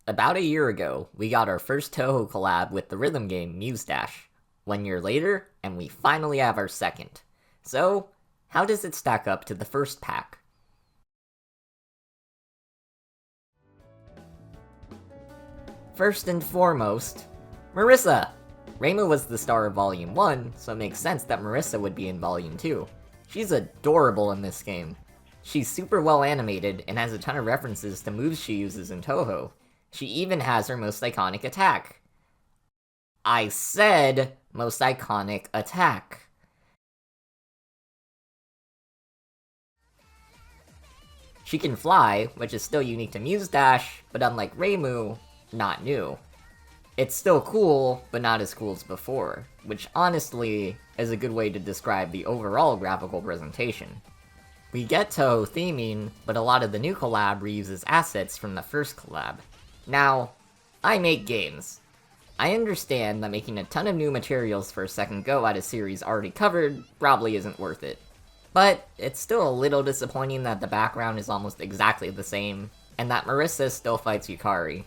About a year ago, we got our first Touhou collab with the rhythm game Muse Dash. 1 year later, and we finally have our second. So, how does it stack up to the first pack? First and foremost, Marisa! Reimu was the star of Volume 1, so it makes sense that Marisa would be in Volume 2. She's adorable in this game. She's super well animated and has a ton of references to moves she uses in Touhou. She even has her most iconic attack. I said most iconic attack. She can fly, which is still unique to Muse Dash, but unlike Reimu, not new. It's still cool, but not as cool as before, which honestly is a good way to describe the overall graphical presentation. We get Touhou theming, but a lot of the new collab reuses assets from the first collab. Now, I make games. I understand that making a ton of new materials for a second go at a series already covered probably isn't worth it. But it's still a little disappointing that the background is almost exactly the same, and that Marisa still fights Yukari.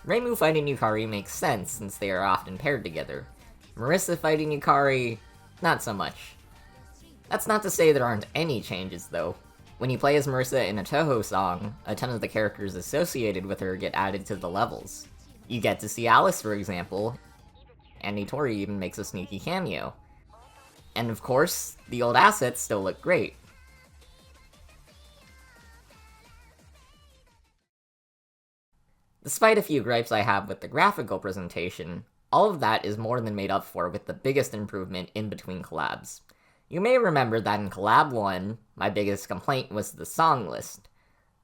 Reimu fighting Yukari makes sense since they are often paired together. Marisa fighting Yukari, not so much. That's not to say there aren't any changes though. When you play as Marisa in a Touhou song, a ton of the characters associated with her get added to the levels. You get to see Alice, for example, and Nitori even makes a sneaky cameo. And of course, the old assets still look great. Despite a few gripes I have with the graphical presentation, all of that is more than made up for with the biggest improvement in between collabs. You may remember that in Collab 1, my biggest complaint was the song list.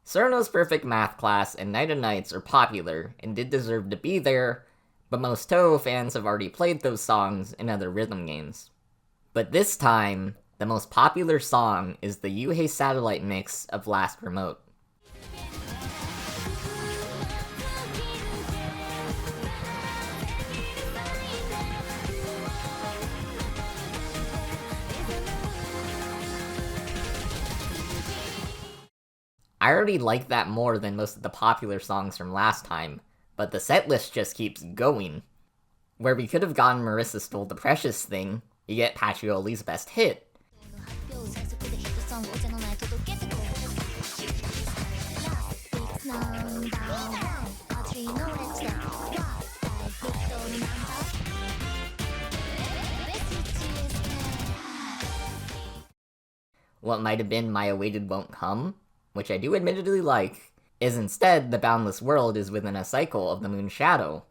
Cerno's Perfect Math Class and Night of Nights are popular and did deserve to be there, but most Touhou fans have already played those songs in other rhythm games. But this time, the most popular song is the Yuhei Satellite mix of Last Remote. I already like that more than most of the popular songs from last time, but the setlist just keeps going. Where we could have gotten Marisa Stole the Precious Thing, you get Pacioli's best hit. What might have been My Awaited Won't Come, which I do admittedly like, is instead The Boundless World is within a cycle of the Moon's Shadow.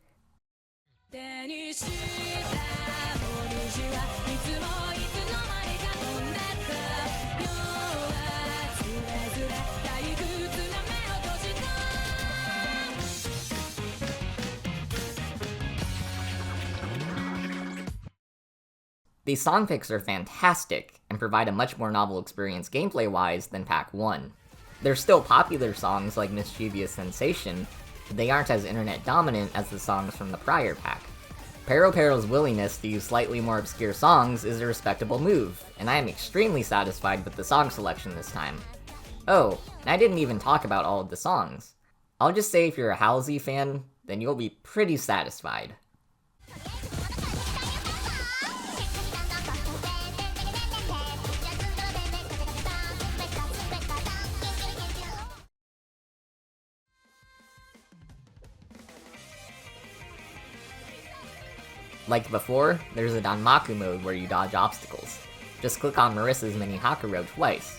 These song picks are fantastic, and provide a much more novel experience gameplay-wise than Pack 1. They're still popular songs like Mischievous Sensation, but they aren't as internet dominant as the songs from the prior pack. Pero's willingness to use slightly more obscure songs is a respectable move, and I am extremely satisfied with the song selection this time. Oh, and I didn't even talk about all of the songs. I'll just say if you're a Halsey fan, then you'll be pretty satisfied. Like before, there's a Danmaku mode where you dodge obstacles. Just click on Marisa's mini Hakuro twice.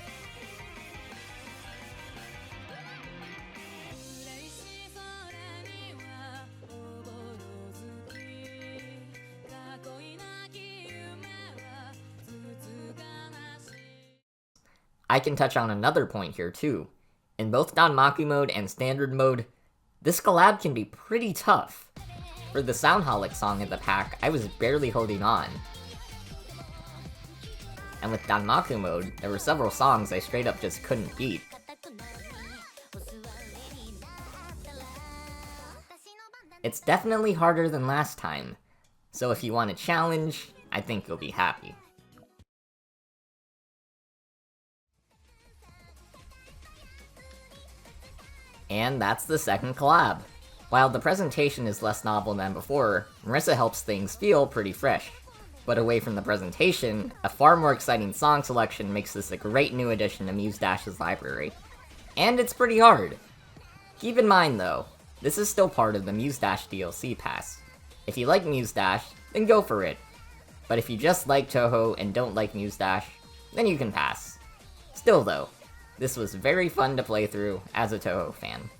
I can touch on another point here too. In both Danmaku mode and standard mode, this collab can be pretty tough. For the Soundholic song in the pack, I was barely holding on. And with Danmaku mode, there were several songs I straight up just couldn't beat. It's definitely harder than last time, so if you want a challenge, I think you'll be happy. And that's the second collab. While the presentation is less novel than before, Marisa helps things feel pretty fresh. But away from the presentation, a far more exciting song selection makes this a great new addition to Muse Dash's library. And it's pretty hard. Keep in mind though, this is still part of the Muse Dash DLC pass. If you like Muse Dash, then go for it. But if you just like Touhou and don't like Muse Dash, then you can pass. Still though, this was very fun to play through as a Touhou fan.